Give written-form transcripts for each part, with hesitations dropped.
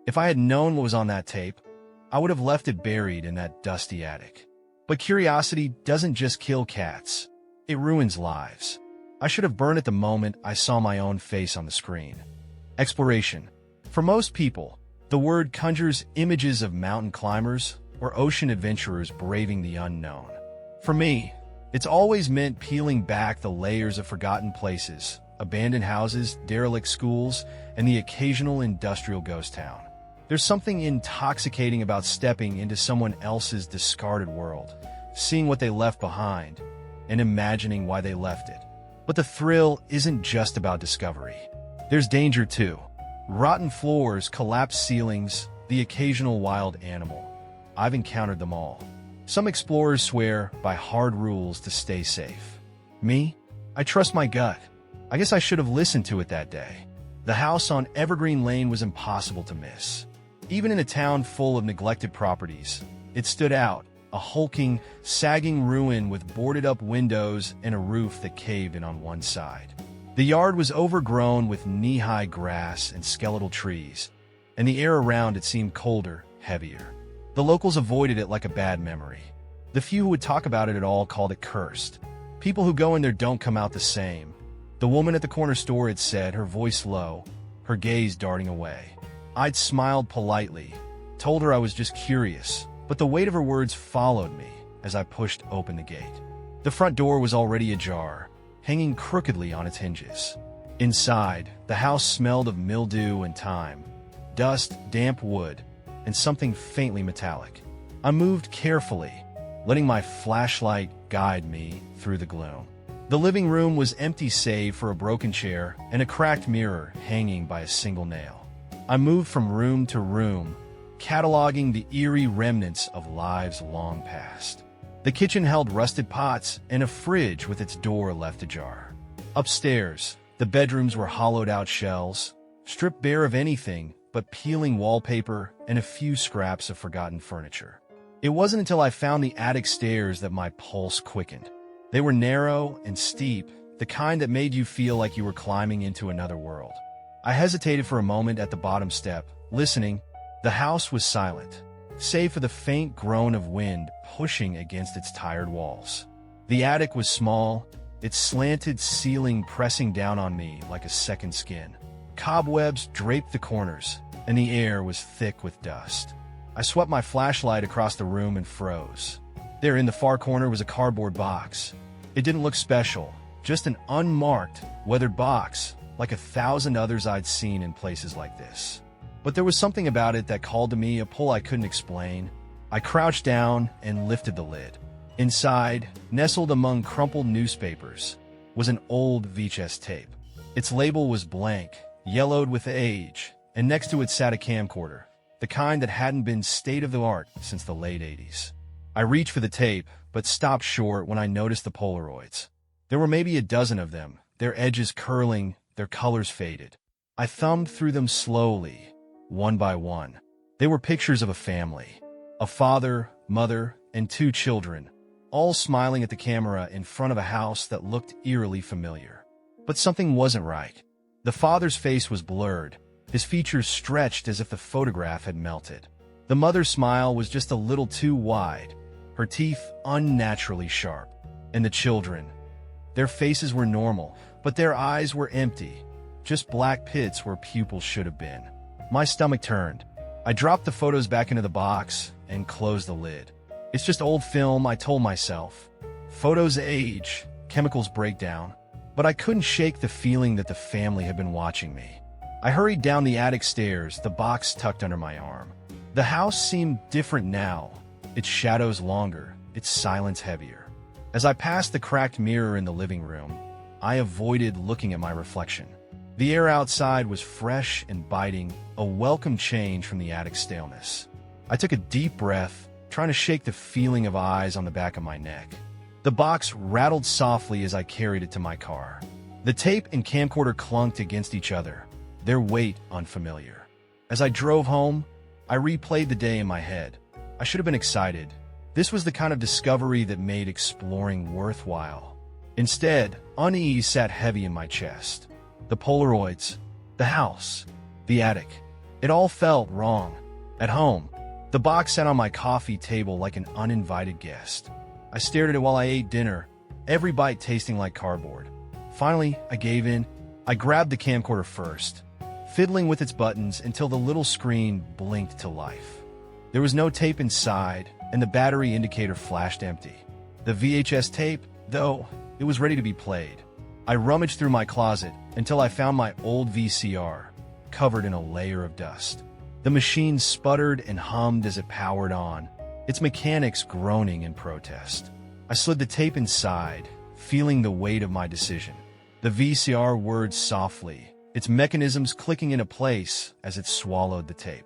If I had known what was on that tape, I would have left it buried in that dusty attic. But curiosity doesn't just kill cats. It ruins lives. I should have burned it the moment I saw my own face on the screen. Exploration. For most people, the word conjures images of mountain climbers or ocean adventurers braving the unknown. For me, it's always meant peeling back the layers of forgotten places, abandoned houses, derelict schools, and the occasional industrial ghost town. There's something intoxicating about stepping into someone else's discarded world, seeing what they left behind, and imagining why they left it. But the thrill isn't just about discovery. There's danger too. Rotten floors, collapsed ceilings, the occasional wild animal. I've encountered them all. Some explorers swear by hard rules to stay safe. Me? I trust my gut. I guess I should have listened to it that day. The house on Evergreen Lane was impossible to miss. Even in a town full of neglected properties, it stood out, a hulking, sagging ruin with boarded-up windows and a roof that caved in on one side. The yard was overgrown with knee-high grass and skeletal trees, and the air around it seemed colder, heavier. The locals avoided it like a bad memory. The few who would talk about it at all called it cursed. People who go in there don't come out the same. The woman at the corner store had said, her voice low, her gaze darting away. I'd smiled politely, told her I was just curious, but the weight of her words followed me as I pushed open the gate. The front door was already ajar, hanging crookedly on its hinges. Inside, the house smelled of mildew and thyme, dust, damp wood, and something faintly metallic. I moved carefully, letting my flashlight guide me through the gloom. The living room was empty save for a broken chair and a cracked mirror hanging by a single nail. I moved from room to room, cataloging the eerie remnants of lives long past. The kitchen held rusted pots and a fridge with its door left ajar. Upstairs, the bedrooms were hollowed-out shells, stripped bare of anything but peeling wallpaper and a few scraps of forgotten furniture. It wasn't until I found the attic stairs that my pulse quickened. They were narrow and steep, the kind that made you feel like you were climbing into another world. I hesitated for a moment at the bottom step, listening. The house was silent, save for the faint groan of wind pushing against its tired walls. The attic was small, its slanted ceiling pressing down on me like a second skin. Cobwebs draped the corners, and the air was thick with dust. I swept my flashlight across the room and froze. There in the far corner was a cardboard box. It didn't look special, just an unmarked, weathered box, like 1,000 others I'd seen in places like this. But there was something about it that called to me, a pull I couldn't explain. I crouched down and lifted the lid. Inside, nestled among crumpled newspapers, was an old VHS tape. Its label was blank, yellowed with age, and next to it sat a camcorder, the kind that hadn't been state-of-the-art since the late 80s. I reached for the tape, but stopped short when I noticed the Polaroids. There were maybe a dozen of them, their edges curling, their colors faded. I thumbed through them slowly, one by one. They were pictures of a family, a father, mother, and 2 children, all smiling at the camera in front of a house that looked eerily familiar. But something wasn't right. The father's face was blurred, his features stretched as if the photograph had melted. The mother's smile was just a little too wide, her teeth unnaturally sharp. And the children, their faces were normal, but their eyes were empty, just black pits where pupils should have been. My stomach turned. I dropped the photos back into the box and closed the lid. It's just old film, I told myself. Photos age, chemicals break down. But I couldn't shake the feeling that the family had been watching me. I hurried down the attic stairs, the box tucked under my arm. The house seemed different now, its shadows longer, its silence heavier. As I passed the cracked mirror in the living room, I avoided looking at my reflection. The air outside was fresh and biting, a welcome change from the attic staleness. I took a deep breath, trying to shake the feeling of eyes on the back of my neck. The box rattled softly as I carried it to my car. The tape and camcorder clunked against each other, their weight unfamiliar. As I drove home, I replayed the day in my head. I should have been excited. This was the kind of discovery that made exploring worthwhile. Instead, unease sat heavy in my chest. The Polaroids, the house, the attic. It all felt wrong. At home, the box sat on my coffee table like an uninvited guest. I stared at it while I ate dinner, every bite tasting like cardboard. Finally, I gave in. I grabbed the camcorder first, fiddling with its buttons until the little screen blinked to life. There was no tape inside, and the battery indicator flashed empty. The VHS tape, though, it was ready to be played. I rummaged through my closet until I found my old VCR, covered in a layer of dust. The machine sputtered and hummed as it powered on, its mechanics groaning in protest. I slid the tape inside, feeling the weight of my decision. The VCR whirred softly, its mechanisms clicking into place as it swallowed the tape.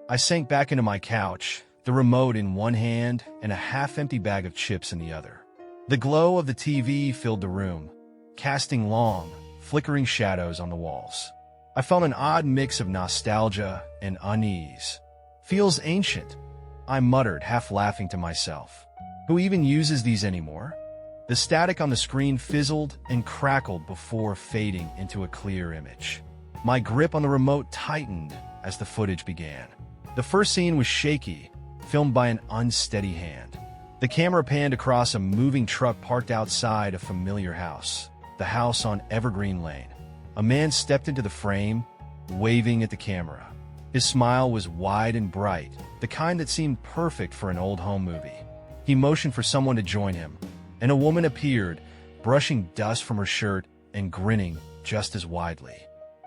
I sank back into my couch, the remote in one hand and a half-empty bag of chips in the other. The glow of the TV filled the room, casting long, flickering shadows on the walls. I felt an odd mix of nostalgia and unease. "Feels ancient," I muttered, half laughing to myself. Who even uses these anymore? The static on the screen fizzled and crackled before fading into a clear image. My grip on the remote tightened as the footage began. The first scene was shaky, filmed by an unsteady hand. The camera panned across a moving truck parked outside a familiar house, the house on Evergreen Lane. A man stepped into the frame, waving at the camera. His smile was wide and bright, the kind that seemed perfect for an old home movie. He motioned for someone to join him, and a woman appeared, brushing dust from her shirt and grinning just as widely.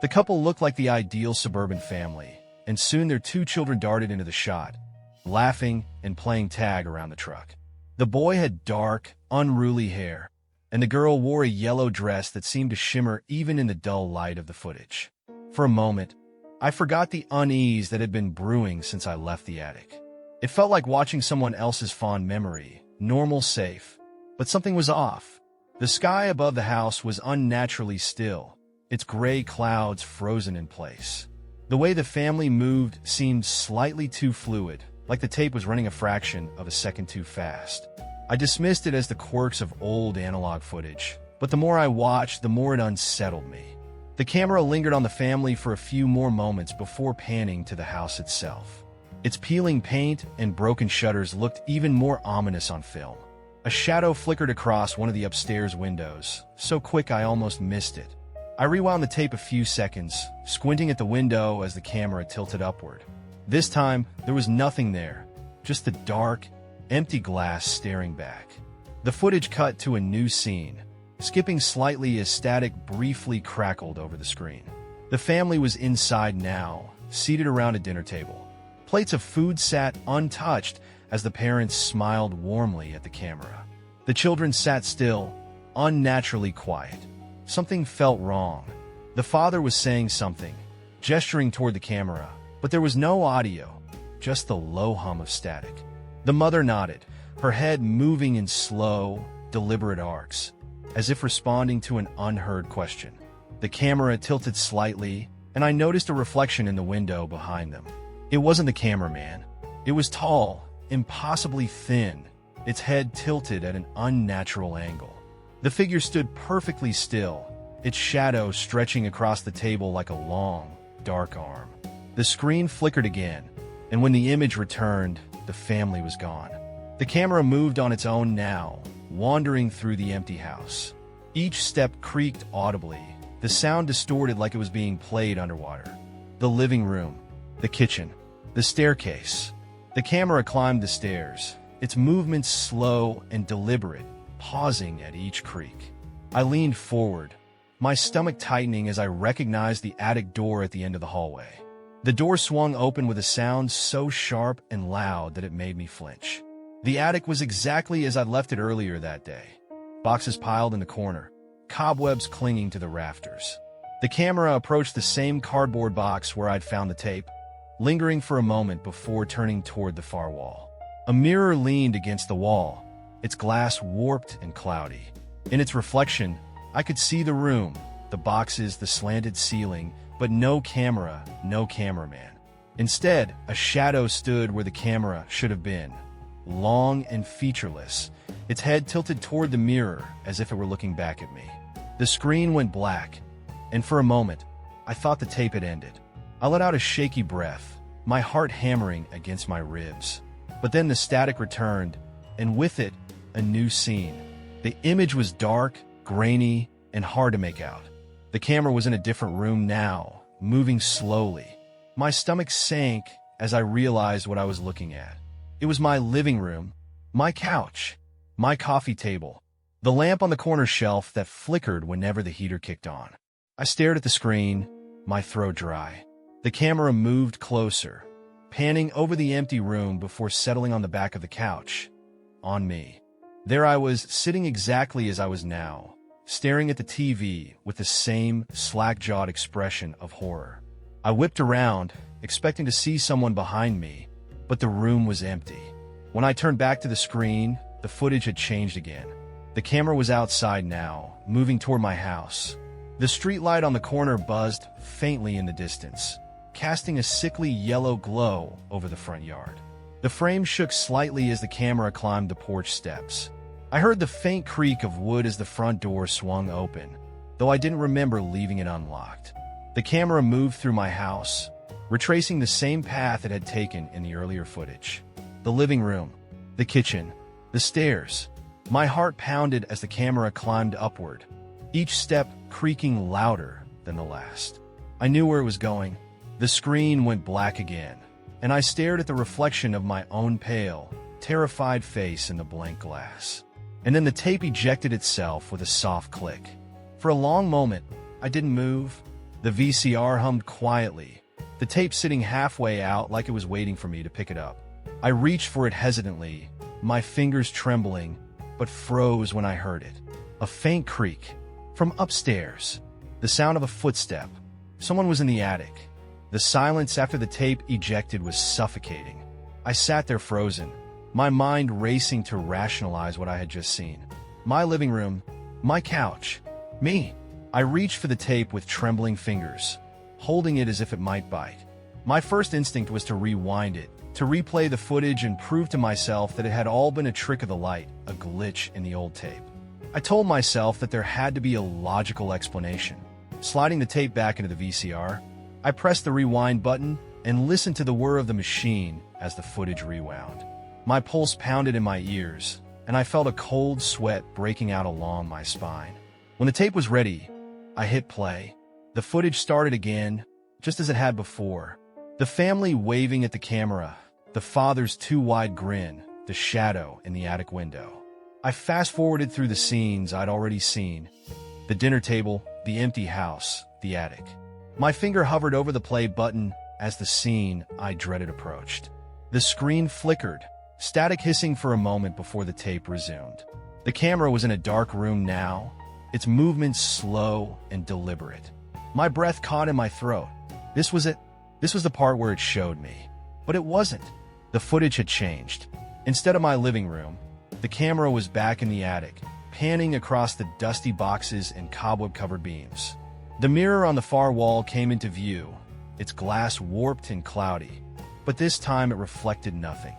The couple looked like the ideal suburban family, and soon their 2 children darted into the shot, laughing and playing tag around the truck. The boy had dark, unruly hair, and the girl wore a yellow dress that seemed to shimmer even in the dull light of the footage. For a moment, I forgot the unease that had been brewing since I left the attic. It felt like watching someone else's fond memory, normal, safe, but something was off. The sky above the house was unnaturally still, its gray clouds frozen in place. The way the family moved seemed slightly too fluid, like the tape was running a fraction of a second too fast. I dismissed it as the quirks of old analog footage, but the more I watched, the more it unsettled me. The camera lingered on the family for a few more moments before panning to the house itself. Its peeling paint and broken shutters looked even more ominous on film. A shadow flickered across one of the upstairs windows, so quick I almost missed it. I rewound the tape a few seconds, squinting at the window as the camera tilted upward. This time, there was nothing there, just the dark, empty glass staring back. The footage cut to a new scene, skipping slightly as static briefly crackled over the screen. The family was inside now, seated around a dinner table. Plates of food sat untouched as the parents smiled warmly at the camera. The children sat still, unnaturally quiet. Something felt wrong. The father was saying something, gesturing toward the camera, but there was no audio, just the low hum of static. The mother nodded, her head moving in slow, deliberate arcs, as if responding to an unheard question. The camera tilted slightly, and I noticed a reflection in the window behind them. It wasn't the cameraman. It was tall, impossibly thin, its head tilted at an unnatural angle. The figure stood perfectly still, its shadow stretching across the table like a long, dark arm. The screen flickered again, and when the image returned, the family was gone. The camera moved on its own now, wandering through the empty house. Each step creaked audibly, the sound distorted like it was being played underwater. The living room, the kitchen, the staircase. The camera climbed the stairs, its movements slow and deliberate, pausing at each creak. I leaned forward, my stomach tightening as I recognized the attic door at the end of the hallway. The door swung open with a sound so sharp and loud that it made me flinch. The attic was exactly as I'd left it earlier that day. Boxes piled in the corner, cobwebs clinging to the rafters. The camera approached the same cardboard box where I'd found the tape, lingering for a moment before turning toward the far wall. A mirror leaned against the wall, its glass warped and cloudy. In its reflection, I could see the room, the boxes, the slanted ceiling, but no camera, no cameraman. Instead, a shadow stood where the camera should have been, long and featureless, its head tilted toward the mirror as if it were looking back at me. The screen went black, and for a moment, I thought the tape had ended. I let out a shaky breath, my heart hammering against my ribs. But then the static returned, and with it, a new scene. The image was dark, grainy, and hard to make out. The camera was in a different room now, moving slowly. My stomach sank as I realized what I was looking at. It was my living room, my couch, my coffee table, the lamp on the corner shelf that flickered whenever the heater kicked on. I stared at the screen, my throat dry. The camera moved closer, panning over the empty room before settling on the back of the couch, on me. There I was, sitting exactly as I was now, staring at the TV with the same slack-jawed expression of horror. I whipped around, expecting to see someone behind me, but the room was empty. When I turned back to the screen, the footage had changed again. The camera was outside now, moving toward my house. The streetlight on the corner buzzed faintly in the distance, casting a sickly yellow glow over the front yard. The frame shook slightly as the camera climbed the porch steps. I heard the faint creak of wood as the front door swung open, though I didn't remember leaving it unlocked. The camera moved through my house, retracing the same path it had taken in the earlier footage. The living room, the kitchen, the stairs. My heart pounded as the camera climbed upward, each step creaking louder than the last. I knew where it was going. The screen went black again, and I stared at the reflection of my own pale, terrified face in the blank glass. And then the tape ejected itself with a soft click. For a long moment, I didn't move. The VCR hummed quietly, the tape sitting halfway out like it was waiting for me to pick it up. I reached for it hesitantly, my fingers trembling, but froze when I heard it. A faint creak. From upstairs. The sound of a footstep. Someone was in the attic. The silence after the tape ejected was suffocating. I sat there frozen, my mind racing to rationalize what I had just seen. My living room, my couch, me. I reached for the tape with trembling fingers, holding it as if it might bite. My first instinct was to rewind it, to replay the footage and prove to myself that it had all been a trick of the light, a glitch in the old tape. I told myself that there had to be a logical explanation. Sliding the tape back into the VCR, I pressed the rewind button and listened to the whir of the machine as the footage rewound. My pulse pounded in my ears, and I felt a cold sweat breaking out along my spine. When the tape was ready, I hit play. The footage started again, just as it had before. The family waving at the camera, the father's too wide grin, the shadow in the attic window. I fast-forwarded through the scenes I'd already seen. The dinner table, the empty house, the attic. My finger hovered over the play button as the scene I dreaded approached. The screen flickered, static hissing for a moment before the tape resumed. The camera was in a dark room now, its movements slow and deliberate. My breath caught in my throat. This was it. This was the part where it showed me. But it wasn't. The footage had changed. Instead of my living room, the camera was back in the attic, panning across the dusty boxes and cobweb-covered beams. The mirror on the far wall came into view, its glass warped and cloudy, but this time it reflected nothing.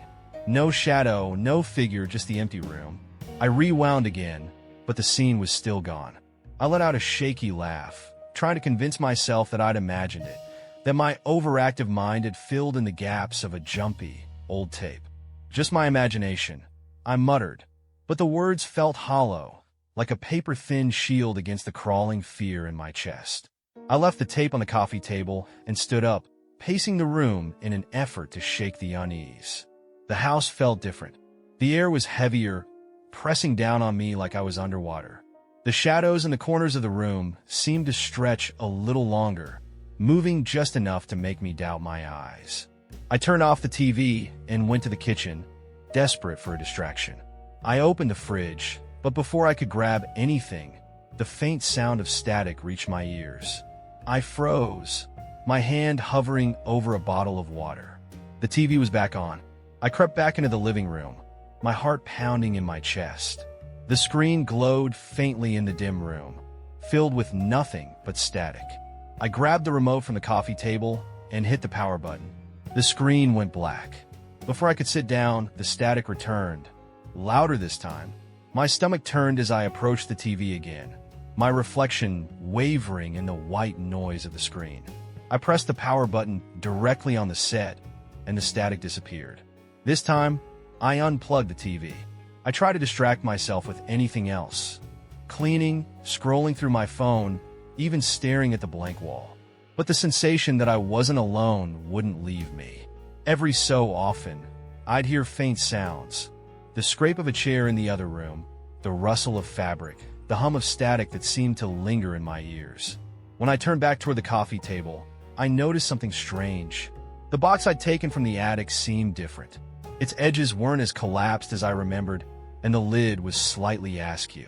No shadow, no figure, just the empty room. I rewound again, but the scene was still gone. I let out a shaky laugh, trying to convince myself that I'd imagined it, that my overactive mind had filled in the gaps of a jumpy, old tape. Just my imagination, I muttered, but the words felt hollow, like a paper-thin shield against the crawling fear in my chest. I left the tape on the coffee table and stood up, pacing the room in an effort to shake the unease. The house felt different. The air was heavier, pressing down on me like I was underwater. The shadows in the corners of the room seemed to stretch a little longer, moving just enough to make me doubt my eyes. I turned off the TV and went to the kitchen, desperate for a distraction. I opened the fridge, but before I could grab anything, the faint sound of static reached my ears. I froze, my hand hovering over a bottle of water. The TV was back on. I crept back into the living room, my heart pounding in my chest. The screen glowed faintly in the dim room, filled with nothing but static. I grabbed the remote from the coffee table and hit the power button. The screen went black. Before I could sit down, the static returned, louder this time. My stomach turned as I approached the TV again, my reflection wavering in the white noise of the screen. I pressed the power button directly on the set, and the static disappeared. This time, I unplugged the TV. I tried to distract myself with anything else. Cleaning, scrolling through my phone, even staring at the blank wall. But the sensation that I wasn't alone wouldn't leave me. Every so often, I'd hear faint sounds. The scrape of a chair in the other room, the rustle of fabric, the hum of static that seemed to linger in my ears. When I turned back toward the coffee table, I noticed something strange. The box I'd taken from the attic seemed different. Its edges weren't as collapsed as I remembered, and the lid was slightly askew.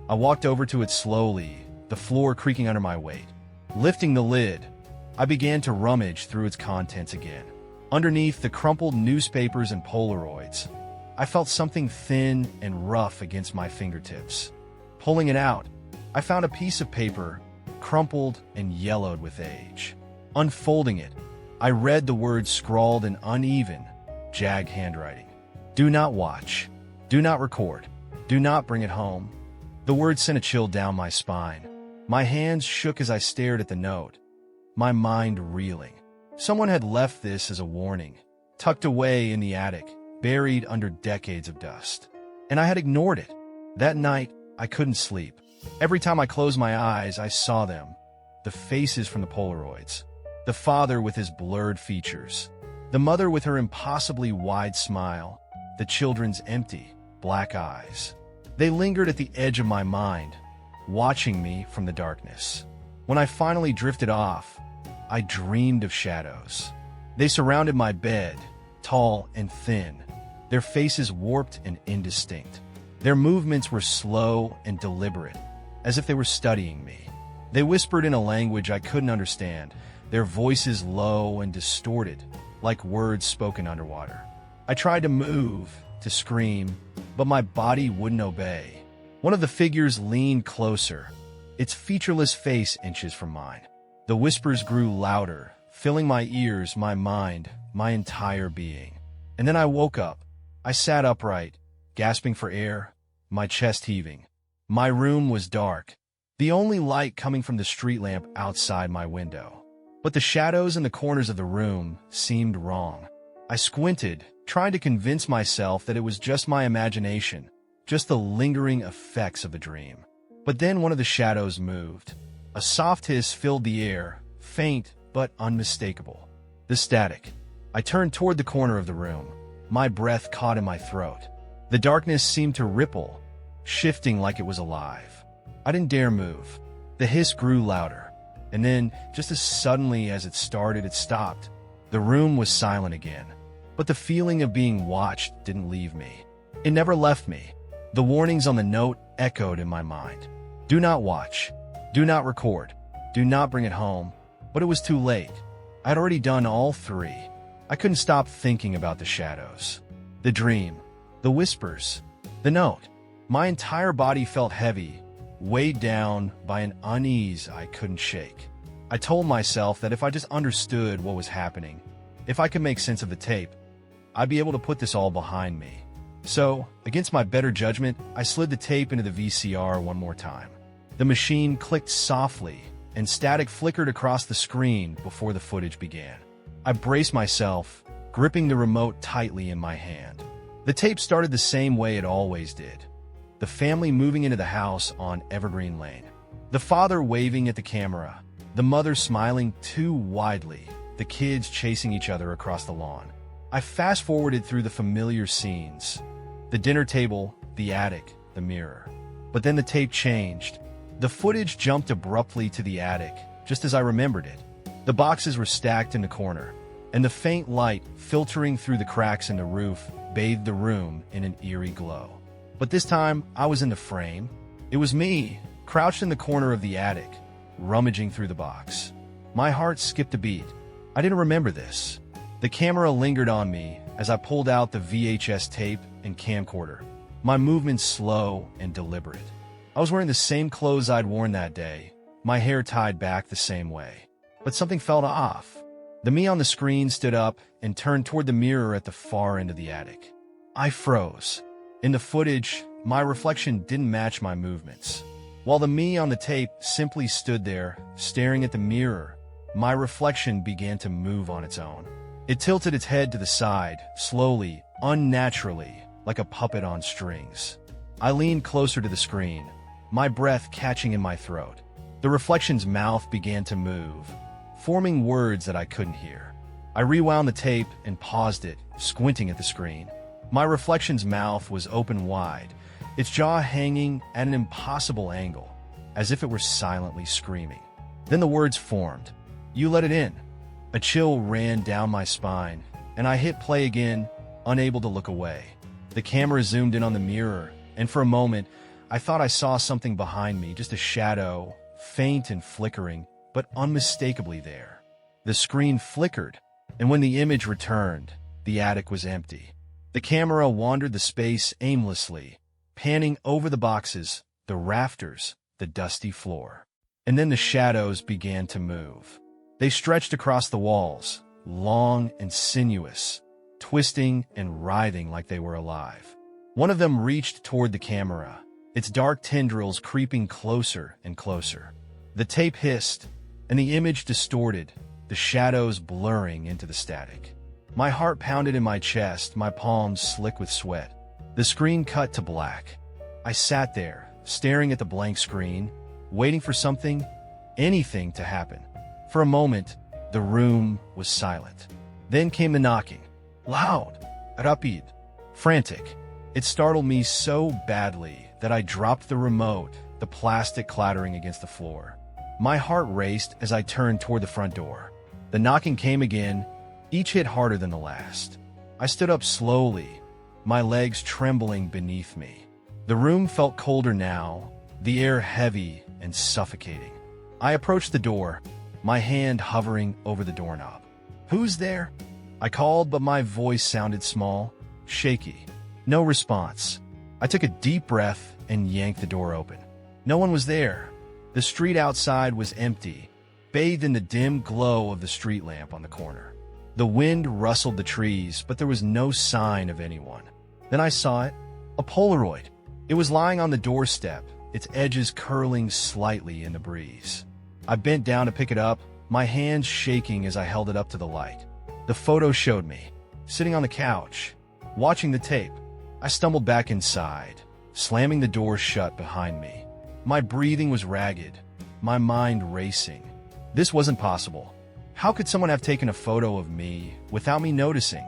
I walked over to it slowly, the floor creaking under my weight. Lifting the lid, I began to rummage through its contents again. Underneath the crumpled newspapers and Polaroids, I felt something thin and rough against my fingertips. Pulling it out, I found a piece of paper, crumpled and yellowed with age. Unfolding it, I read the words scrawled in uneven, jagged handwriting. Do not watch. Do not record. Do not bring it home. The words sent a chill down my spine. My hands shook as I stared at the note, my mind reeling. Someone had left this as a warning, tucked away in the attic, buried under decades of dust. And I had ignored it. That night, I couldn't sleep. Every time I closed my eyes, I saw them. The faces from the Polaroids. The father with his blurred features. The mother with her impossibly wide smile. The children's empty, black eyes. They lingered at the edge of my mind, watching me from the darkness. When I finally drifted off, I dreamed of shadows. They surrounded my bed, tall and thin, their faces warped and indistinct. Their movements were slow and deliberate, as if they were studying me. They whispered in a language I couldn't understand, their voices low and distorted, like words spoken underwater. I tried to move, to scream, but my body wouldn't obey. One of the figures leaned closer, its featureless face inches from mine. The whispers grew louder, filling my ears, my mind, my entire being. And then I woke up. I sat upright, gasping for air, my chest heaving. My room was dark, the only light coming from the street lamp outside my window. But the shadows in the corners of the room seemed wrong. I squinted, trying to convince myself that it was just my imagination, just the lingering effects of a dream. But then one of the shadows moved. A soft hiss filled the air, faint but unmistakable. The static. I turned toward the corner of the room. My breath caught in my throat. The darkness seemed to ripple, shifting like it was alive. I didn't dare move. The hiss grew louder, and then, just as suddenly as it started, it stopped. The room was silent again. But the feeling of being watched didn't leave me. It never left me. The warnings on the note echoed in my mind. Do not watch. Do not record. Do not bring it home. But it was too late. I'd already done all three. I couldn't stop thinking about the shadows. The dream. The whispers. The note. My entire body felt heavy, weighed down by an unease I couldn't shake. I told myself that if I just understood what was happening, if I could make sense of the tape, I'd be able to put this all behind me. So, against my better judgment, I slid the tape into the VCR one more time. The machine clicked softly, and static flickered across the screen before the footage began. I braced myself, gripping the remote tightly in my hand. The tape started the same way it always did. The family moving into the house on Evergreen Lane. The father waving at the camera, the mother smiling too widely, the kids chasing each other across the lawn. I fast-forwarded through the familiar scenes. The dinner table, the attic, the mirror. But then the tape changed. The footage jumped abruptly to the attic, just as I remembered it. The boxes were stacked in the corner, and the faint light filtering through the cracks in the roof bathed the room in an eerie glow. But this time, I was in the frame. It was me, crouched in the corner of the attic, rummaging through the box. My heart skipped a beat. I didn't remember this. The camera lingered on me as I pulled out the VHS tape and camcorder, my movements slow and deliberate. I was wearing the same clothes I'd worn that day, my hair tied back the same way. But something felt off. The me on the screen stood up and turned toward the mirror at the far end of the attic. I froze. In the footage, my reflection didn't match my movements, while the me on the tape simply stood there, staring at the mirror, my reflection began to move on its own. It tilted its head to the side, slowly, unnaturally, like a puppet on strings. I leaned closer to the screen, my breath catching in my throat. The reflection's mouth began to move, forming words that I couldn't hear. I rewound the tape and paused it, squinting at the screen. My reflection's mouth was open wide, its jaw hanging at an impossible angle, as if it were silently screaming. Then the words formed. "You let it in." A chill ran down my spine, and I hit play again, unable to look away. The camera zoomed in on the mirror, and for a moment, I thought I saw something behind me, just a shadow, faint and flickering, but unmistakably there. The screen flickered, and when the image returned, the attic was empty. The camera wandered the space aimlessly, panning over the boxes, the rafters, the dusty floor. And then the shadows began to move. They stretched across the walls, long and sinuous, twisting and writhing like they were alive. One of them reached toward the camera, its dark tendrils creeping closer and closer. The tape hissed, and the image distorted, the shadows blurring into the static. My heart pounded in my chest, my palms slick with sweat. The screen cut to black. I sat there, staring at the blank screen, waiting for something, anything to happen. For a moment, the room was silent. Then came the knocking. Loud, rapid, frantic. It startled me so badly that I dropped the remote, the plastic clattering against the floor. My heart raced as I turned toward the front door. The knocking came again, each hit harder than the last. I stood up slowly, my legs trembling beneath me. The room felt colder now, the air heavy and suffocating. I approached the door, my hand hovering over the doorknob. "Who's there?" I called, but my voice sounded small, shaky. No response. I took a deep breath and yanked the door open. No one was there. The street outside was empty, bathed in the dim glow of the street lamp on the corner. The wind rustled the trees, but there was no sign of anyone. Then I saw it, a Polaroid. It was lying on the doorstep, its edges curling slightly in the breeze. I bent down to pick it up, my hands shaking as I held it up to the light. The photo showed me, sitting on the couch, watching the tape. I stumbled back inside, slamming the door shut behind me. My breathing was ragged, my mind racing. This wasn't possible. How could someone have taken a photo of me without me noticing?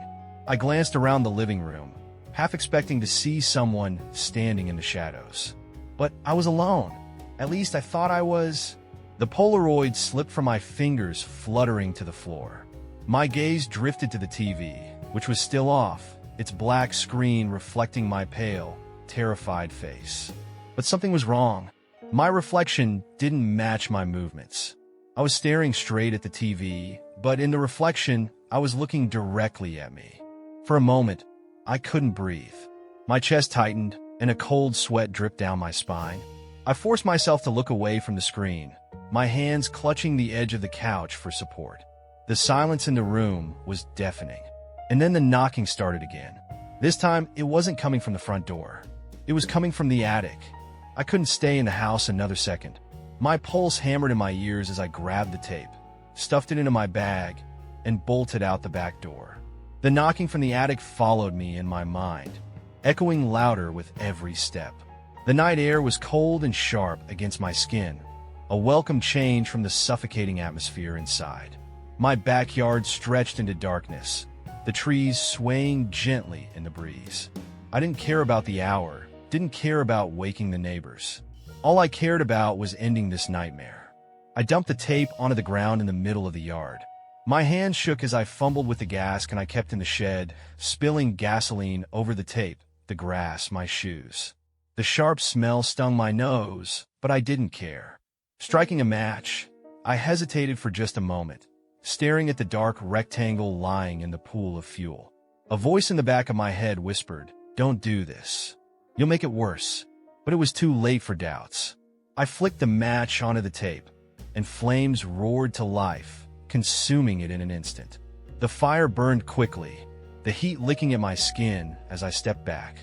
I glanced around the living room, half expecting to see someone standing in the shadows. But I was alone. At least I thought I was. The Polaroid slipped from my fingers, fluttering to the floor. My gaze drifted to the TV, which was still off, its black screen reflecting my pale, terrified face. But something was wrong. My reflection didn't match my movements. I was staring straight at the TV, but in the reflection, I was looking directly at me. For a moment, I couldn't breathe. My chest tightened, and a cold sweat dripped down my spine. I forced myself to look away from the screen, my hands clutching the edge of the couch for support. The silence in the room was deafening. And then the knocking started again. This time, it wasn't coming from the front door. It was coming from the attic. I couldn't stay in the house another second. My pulse hammered in my ears as I grabbed the tape, stuffed it into my bag, and bolted out the back door. The knocking from the attic followed me in my mind, echoing louder with every step. The night air was cold and sharp against my skin, a welcome change from the suffocating atmosphere inside. My backyard stretched into darkness, the trees swaying gently in the breeze. I didn't care about the hour, didn't care about waking the neighbors. All I cared about was ending this nightmare. I dumped the tape onto the ground in the middle of the yard. My hands shook as I fumbled with the gas can I kept in the shed, spilling gasoline over the tape, the grass, my shoes. The sharp smell stung my nose, but I didn't care. Striking a match, I hesitated for just a moment, staring at the dark rectangle lying in the pool of fuel. A voice in the back of my head whispered, "Don't do this. You'll make it worse." But it was too late for doubts. I flicked the match onto the tape, and flames roared to life, consuming it in an instant. The fire burned quickly, the heat licking at my skin as I stepped back.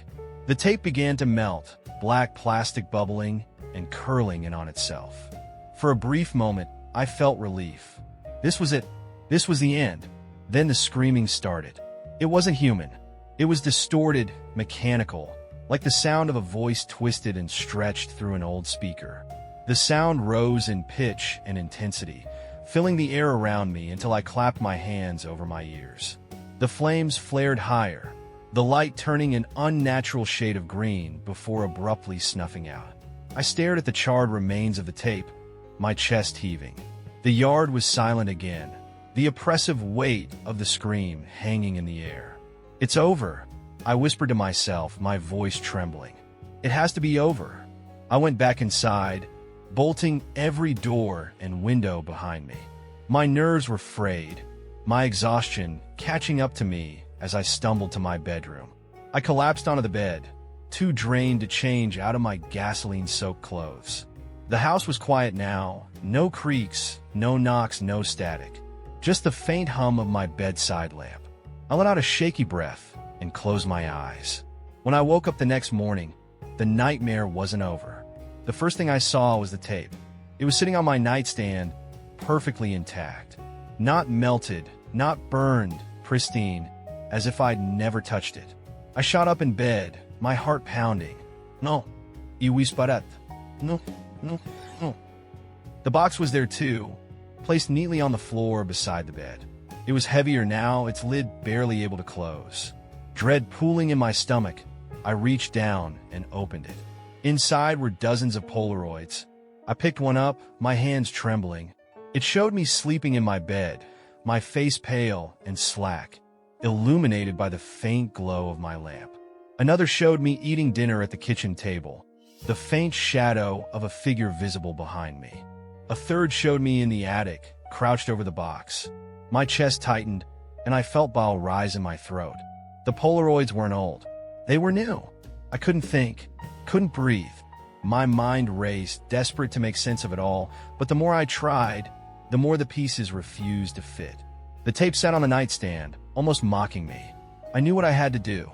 The tape began to melt, black plastic bubbling and curling in on itself. For a brief moment, I felt relief. This was it. This was the end. Then the screaming started. It wasn't human. It was distorted, mechanical, like the sound of a voice twisted and stretched through an old speaker. The sound rose in pitch and intensity, filling the air around me until I clapped my hands over my ears. The flames flared higher, the light turning an unnatural shade of green before abruptly snuffing out. I stared at the charred remains of the tape, my chest heaving. The yard was silent again, the oppressive weight of the scream hanging in the air. "It's over," I whispered to myself, my voice trembling. "It has to be over." I went back inside, bolting every door and window behind me. My nerves were frayed, my exhaustion catching up to me as I stumbled to my bedroom. I collapsed onto the bed, too drained to change out of my gasoline-soaked clothes. The house was quiet now, no creaks, no knocks, no static. Just the faint hum of my bedside lamp. I let out a shaky breath and closed my eyes. When I woke up the next morning, the nightmare wasn't over. The first thing I saw was the tape. It was sitting on my nightstand, perfectly intact. Not melted, not burned, pristine, as if I'd never touched it. I shot up in bed, my heart pounding. "No, iwi sparat. No, no, no." The box was there too, placed neatly on the floor beside the bed. It was heavier now, its lid barely able to close. Dread pooling in my stomach, I reached down and opened it. Inside were dozens of Polaroids. I picked one up, my hands trembling. It showed me sleeping in my bed, my face pale and slack, illuminated by the faint glow of my lamp. Another showed me eating dinner at the kitchen table, the faint shadow of a figure visible behind me. A third showed me in the attic, crouched over the box. My chest tightened, and I felt bile rise in my throat. The Polaroids weren't old. They were new. I couldn't think, couldn't breathe. My mind raced, desperate to make sense of it all, but the more I tried, the more the pieces refused to fit. The tape sat on the nightstand, almost mocking me. I knew what I had to do.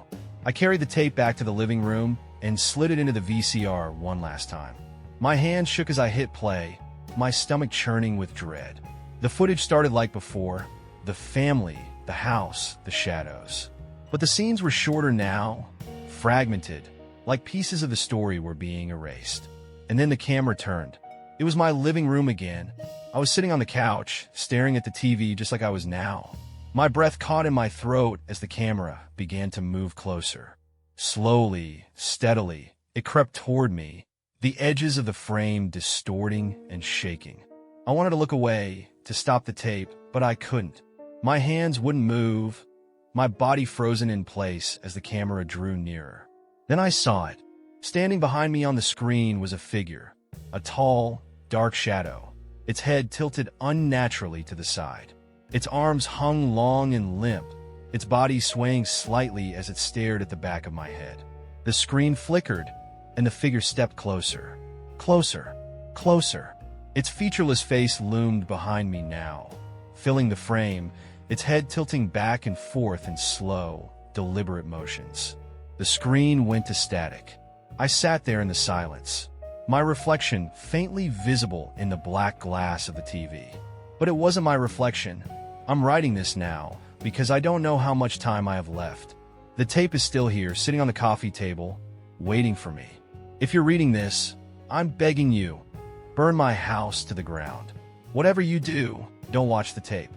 I carried the tape back to the living room and slid it into the VCR one last time. My hands shook as I hit play, my stomach churning with dread. The footage started like before, the family, the house, the shadows. But the scenes were shorter now, fragmented, like pieces of the story were being erased. And then the camera turned. It was my living room again. I was sitting on the couch, staring at the TV just like I was now. My breath caught in my throat as the camera began to move closer. Slowly, steadily, it crept toward me, the edges of the frame distorting and shaking. I wanted to look away, to stop the tape, but I couldn't. My hands wouldn't move, my body frozen in place as the camera drew nearer. Then I saw it. Standing behind me on the screen was a figure, a tall, dark shadow, its head tilted unnaturally to the side. Its arms hung long and limp, its body swaying slightly as it stared at the back of my head. The screen flickered, and the figure stepped closer. Closer. Closer. Its featureless face loomed behind me now, filling the frame, its head tilting back and forth in slow, deliberate motions. The screen went to static. I sat there in the silence, my reflection faintly visible in the black glass of the TV. But it wasn't my reflection. I'm writing this now because I don't know how much time I have left. The tape is still here, sitting on the coffee table, waiting for me. If you're reading this, I'm begging you, burn my house to the ground. Whatever you do, don't watch the tape.